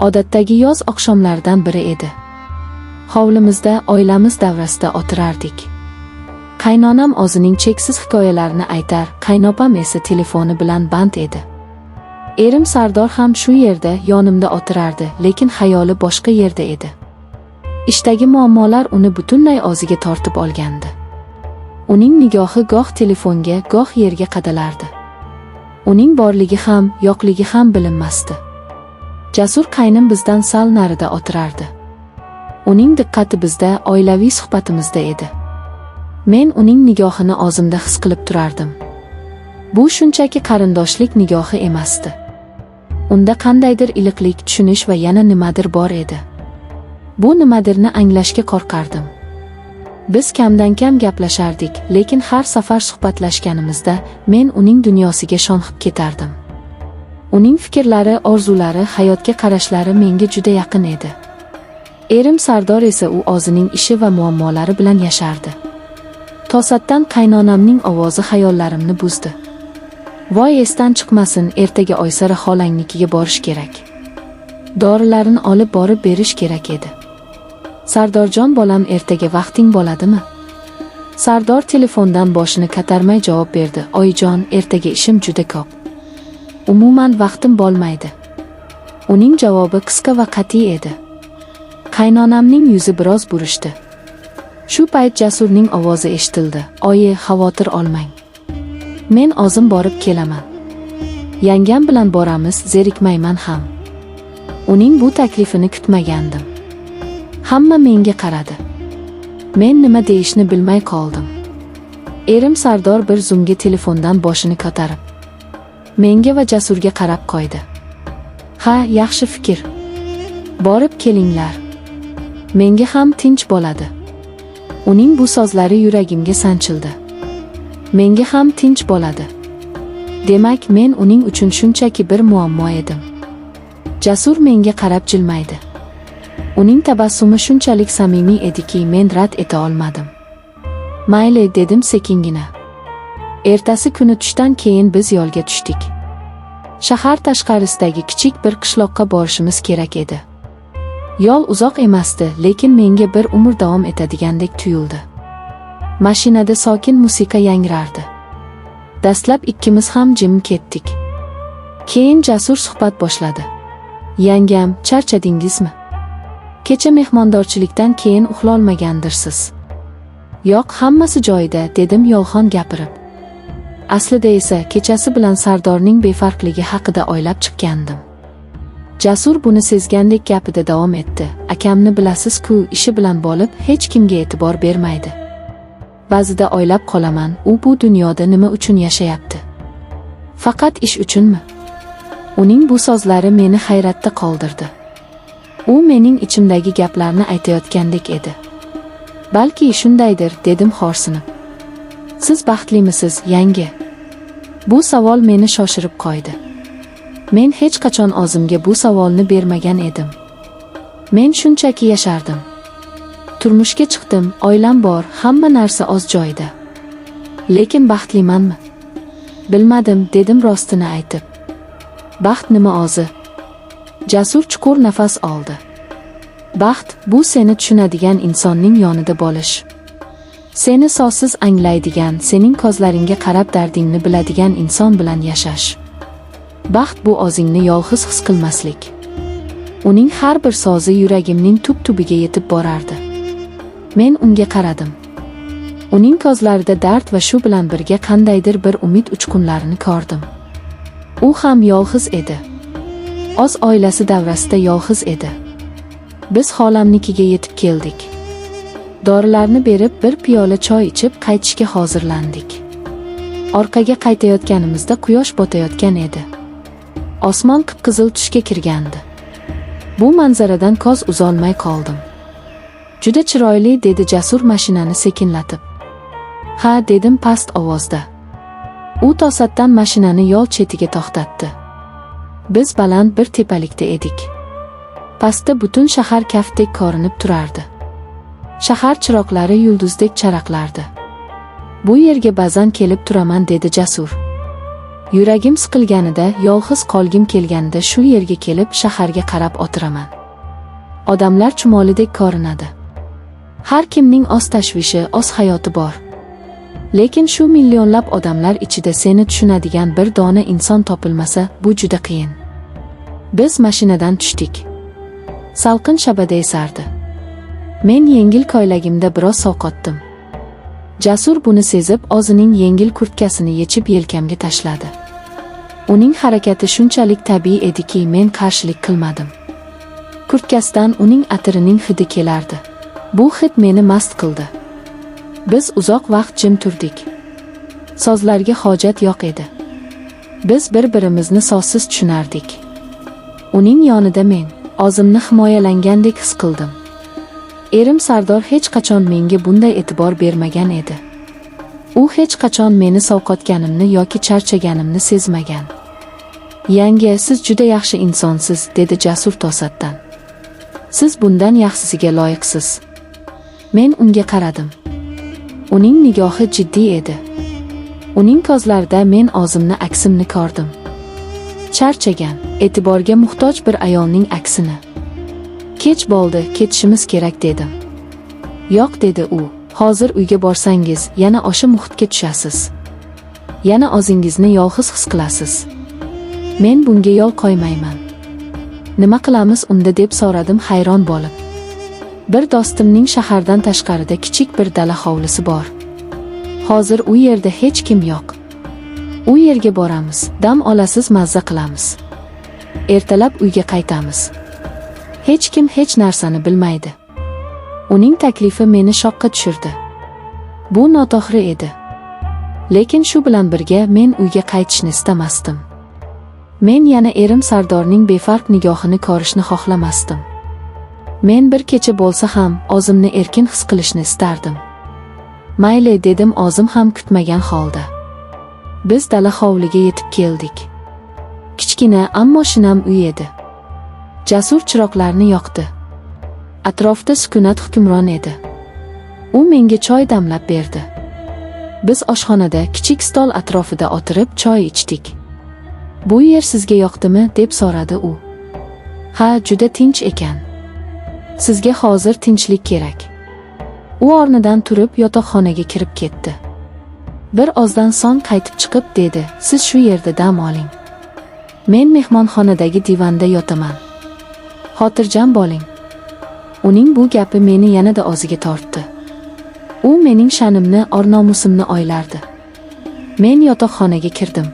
Odatdagi yoz oqshomlaridan biri edi. Hovlimizda oilamiz davrasida o'tirardik. Qaynonam o'zining cheksiz hikoyalarini aytar, qaynopam esa telefoni bilan band edi. Erim Sardor ham shu yerda yonimda o'tirardi, lekin xayoli boshqa yerda edi. Ishdagi muammolar uni butunlay o'ziga tortib olgandi. Uning nigohi goh telefonga, goh yerga qadalardi. Uning borligi ham, yo'qligi ham bilinmasdi. Jasur qaynim bizdan sal narida o'tirardi. Uning diqqati bizda, oilaviy suhbatimizda edi. Men uning nigohini o'zimda his qilib turardim. Bu shunchaki qarindoshlik nigohi emasdi. Unda qandaydir iliqlik, tushunish va yana nimadir bor edi. Bu nimadirni anglashga qo'rqardim. Biz kamdan-kam gaplashardik, lekin har safar suhbatlashganimizda men uning dunyosiga sho'ng'ib ketardim. Uning fikrlari, orzulari, hayotga qarashlari menga juda yaqin edi. Erim Sardor esa u o'zining ishi va muammolari bilan yashardi. To'satdan qaynonamning ovozi xayollarimni buzdi. Voy, esdan chiqmasin, ertaga Oysara xolangnikiga borish kerak. Dorilarini olib borib berish kerak edi. Sardorjon bolam, ertaga vaqting bo'ladimi? Sardor telefondan boshini ko'tarmay javob berdi. Oyijon, ertaga ishim juda ko'p. Umuman vaqtim bo'lmaydi. Uning javobi qisqa va qat'iy edi. Qaynonamning yuzi biroz burishdi. Shu payt Jasurning ovozi eshitildi. Oyi, xavotir olmang. Men o'zim borib kelaman. Yangam bilan boramiz, zerikmayman ham. Uning bu taklifini kutmagandim. Hamma menga qaradi. Men nima deyishni bilmay qoldim. Erim Sardor bir zumga telefondan boshini ko'tarib menga va Jasurga qarab qo'ydi. Ha, yaxshi fikr. Borib kelinglar. Menga ham tinch bo'ladi. Uning bu so'zlari yuragimga sanchildi. Menga ham tinch bo'ladi. Demak, men uning uchun shunchaki bir muammo edim. Jasur menga qarab jilmaydi. Uning tabassumi shunchalik samimiy ediki, men rad eta olmadim. Mayli, dedim sekingina. Ertasi kuni tushdan keyin biz yo'lga tushdik. Shahar tashqarisidagi kichik bir qishloqqa borishimiz kerak edi. Yo'l uzoq emasdi, lekin menga bir umr davom etadigandek tuyuldi. Mashinada sokin musiqa yangrardi. Dastlab ikkimiz ham jim ketdik. Keyin Jasur suhbat boshladi. Yangam, charchadingizmi? Kecha mehmondorchilikdan keyin uxlolmagandirsiz. Yo'q, hammasi joyida, dedim yolg'on gapirib. Aslida esa kechasi bilan Sardorning befarqligi haqida o'ylab chiqqandim. Jasur buni sezgandek gapida davom etdi. Akamni bilasiz-ku, ishi bilan bo'lib, hech kimga e'tibor bermaydi. Ba'zida o'ylab qolaman, u bu dunyoda nima uchun yashayapti? Faqat ish uchunmi? Uning bu so'zlari meni hayratda qoldirdi. U mening ichimdagi gaplarni aytayotgandek edi. Balki shundaydir, dedim xo'rsinib. Siz baxtlimisiz, yangi? Bu savol meni shoshirib qo'ydi. Men hech qachon o'zimga bu savolni bermagan edim. Men shunchaki yashardim. Turmushga chiqdim, oilam bor, hamma narsa o'z joyida. Lekin baxtlimanmi? Bilmadim, dedim rostini aytib. Baxt nima o'zi? Jasur chuqur nafas oldi. Baxt bu seni tushunadigan insonning yonida bo'lish. Seni so'zsiz anglaydigan, sening ko'zlaringga qarab dardingni biladigan inson bilan yashash. Baxt bu o'zingni yolg'iz his qilmaslik. Uning har bir so'zi yuragimning tub-tubiga yetib borardi. Men unga qaradim. Uning ko'zlarida dard va shu bilan birga qandaydir bir umid uchqunlarini ko'rdim. U ham yolg'iz edi. O'z oilasi davrasida yolg'iz edi. Biz xolamnikiga yetib keldik. Dorilarni berib bir piyola choy ichib qaytishga hozirlandik. Orqaga qaytayotganimizda quyosh botayotgan edi. Osmon qip-qizil tusga kirgandi. Bu manzaradan ko'z uzolmay qoldim. Juda chiroyli, dedi Jasur mashinani sekinlatib. Ha, dedim past ovozda. U to'satdan mashinani yo'l chetiga to'xtatdi. Biz baland bir tepalikda edik. Pastda butun shahar kaftdek ko'rinib turardi. Shahar chiroqlari yulduzdek charaqlardi. Bu yerga ba'zan kelib turaman, dedi Jasur. Yuragim siqilganida, yolg'iz qolgim kelganida shu yerga kelib shaharga qarab o'tiraman. Odamlar chumolidek ko'rinadi. Har kimning o'z tashvishi, o'z hayoti bor. Lekin shu millionlab odamlar ichida seni tushunadigan bir dona inson topilmasa, bu juda qiyin. Biz mashinadan tushdik. Salqin shabada esardi. Men yengil ko'ylagimda biroz sovqotdim. Jasur buni sezib, o'zining yengil kurtkasini yechib yelkamga tashladi. Uning harakati shunchalik tabiiy ediki, men qarshilik qilmadim. Kurtkasidan uning atirining hidi kelardi. Bu hid meni mast qildi. Biz uzoq vaqt jim turdik. Sozlarga hojat yo'q edi. Biz bir-birimizni sozsiz tushunardik. Uning yonida men o'zimni himoyalangandek his qildim. Erim Sardor hech qachon menga bunday e'tibor bermagan edi. U hech qachon meni sovqotganimni yoki charchaganimni sezmagan. "Yangi, siz juda yaxshi insonsiz", dedi Jasur to'satdan. "Siz bundan yaxshisiga loyiqsiz." Men unga qaradim. Uning nigohi jiddiy edi. Uning ko'zlarida men o'zimni aksimni ko'rdim. Charchagan, e'tiborga muhtoj bir ayolning aksini. "Kech bo'ldi, ketishimiz kerak", dedim. "Yo'q", dedi u. "Hozir uyga borsangiz, yana o'sha muhitga tushasiz. Yana o'zingizni yolg'iz his qilasiz. Men bunga yo'l qo'ymayman." "Nima qilamiz unda?" deb so'radim hayron bo'lib. "Bir do'stimning shahardan tashqarida kichik bir dala hovlisi bor. Hozir u yerda hech kim yo'q. U yerga boramiz, dam olasiz, mazza qilamiz. Ertalab uyga qaytamiz. Hech kim hech narsani bilmaydi." Uning taklifi meni shokka tushirdi. Bu noto'g'ri edi. Lekin shu bilan birga men uyga qaytishni istamasdim. Men yana erim Sardorning befarq nigohini ko'rishni xohlamasdim. Men bir kecha bo'lsa ham o'zimni erkin his qilishni istardim. "Mayli", dedim o'zim ham kutmagan holda. Biz dala hovliga yetib keldik. Kichkina, ammo shinam uy edi. Jasur chiroqlarni yoqdi. Atrofda sukunat hukmron edi. U menga choy damlab berdi. Biz oshxonada kichik stol atrofida o'tirib choy ichdik. "Bu yer sizga yoqdimi?" deb so'radi u. "Ha, juda tinch ekan. Sizga hozir tinchlik kerak." U o'rnidan turib yotoqxonaga kirib ketdi. Bir ozdan so'ng qaytib chiqib dedi, "Siz shu yerda dam oling. Men mehmonxonadagi divanda yotaman. Xotirjam bo'ling." Uning bu gapi meni yanada o'ziga tortdi. U mening sha'nimni, or-nomusimni o'ylardi. Men yotoqxonaga kirdim.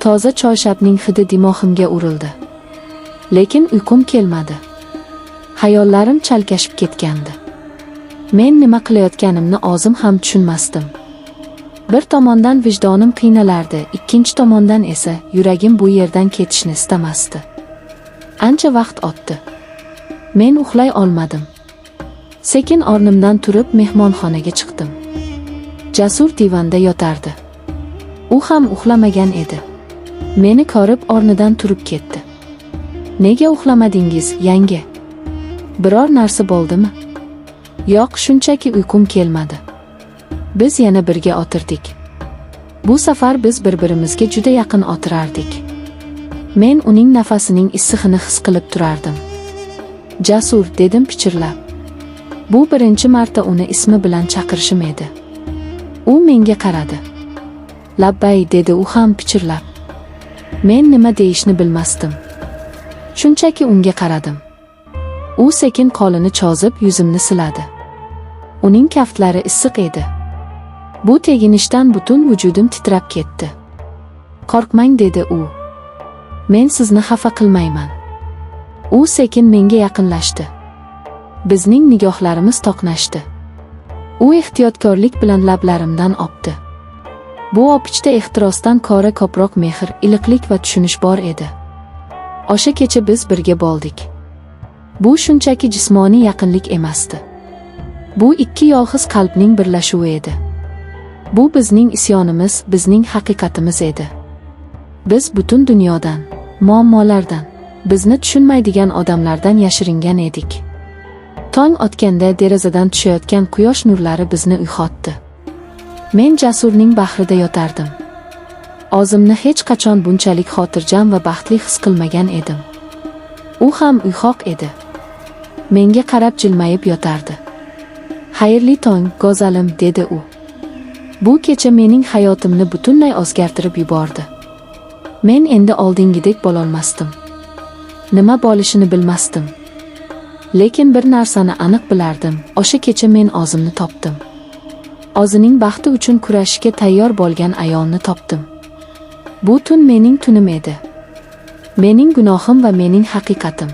Toza choyshabning hidi dimog'imga urildi. Lekin uyqum kelmadi. Xayollarim chalkashib ketgandi. Men nima qilayotganimni o'zim ham tushunmasdim. Bir tomondan vijdonim qiynalardi, ikkinchi tomondan esa yuragim bu yerdan ketishni istamasdi. Ancha vaqt o'tdi. Men uxlay olmadim. Sekin o'rnimdan turib mehmonxonaga chiqdim. Jasur divanda yotardi. U ham uxlamagan edi. Meni ko'rib o'rnidan turib ketdi. "Nega uxlamadingiz, yangi? Biror narsa bo'ldimi?" "Yo'q, shunchaki uyqum kelmadi." Biz yana birga o'tirdik. Bu safar biz bir-birimizga juda yaqin o'tirardik. Men uning nafasining issig'ini his qilib turardim. "Jasur", dedim pichirlab. Bu birinchi marta uni ismi bilan chaqirishim edi. U menga qaradi. "Labbay", dedi u ham pichirlab. Men nima deyishni bilmasdim. Shunchaki unga qaradim. U sekin qo'lini cho'zib yuzimni siladi. Uning kaftlari issiq edi. Bu teginishdan butun vujudim titrab ketdi. "Qo'rqmang", dedi u. "Men sizni xafa qilmayman." U sekin menga yaqinlashdi. Bizning nigohlarimiz to'qnashdi. U ehtiyotkorlik bilan lablarimdan o'pdi. Bu o'pichda ehtirosdan ko'ra ko'proq mehr, iliqlik va tushunish bor edi. O'sha kecha biz birga bo'ldik. Bu shunchaki jismoniy yaqinlik emasdi. Bu ikki yolg'iz qalbning birlashuvi edi. Bu bizning isyonimiz, bizning haqiqatimiz edi. Biz butun dunyodan, muammolardan, bizni tushunmaydigan odamlardan yashiringan edik. Tong otganda derazadan tushayotgan quyosh nurlari bizni uyg'otdi. Men Jasurning bahrida yotardim. O'zimni hech qachon bunchalik xotirjam va baxtli his qilmagan edim. U ham uyg'oq edi. Menga qarab jilmayib yotardi. "Xayrli tong, go'zalim", dedi u. Bu kecha mening hayotimni butunlay o'zgartirib yubordi. Men endi oldingidek bo'lolmasdim. Nima bo'lishini bilmasdim. Lekin bir narsani aniq bilardim, o'sha kecha men o'zimni topdim. O'zining baxti uchun kurashishga tayyor bo'lgan ayolni topdim. Bu tun mening tunim edi. Mening gunohim va mening haqiqatim.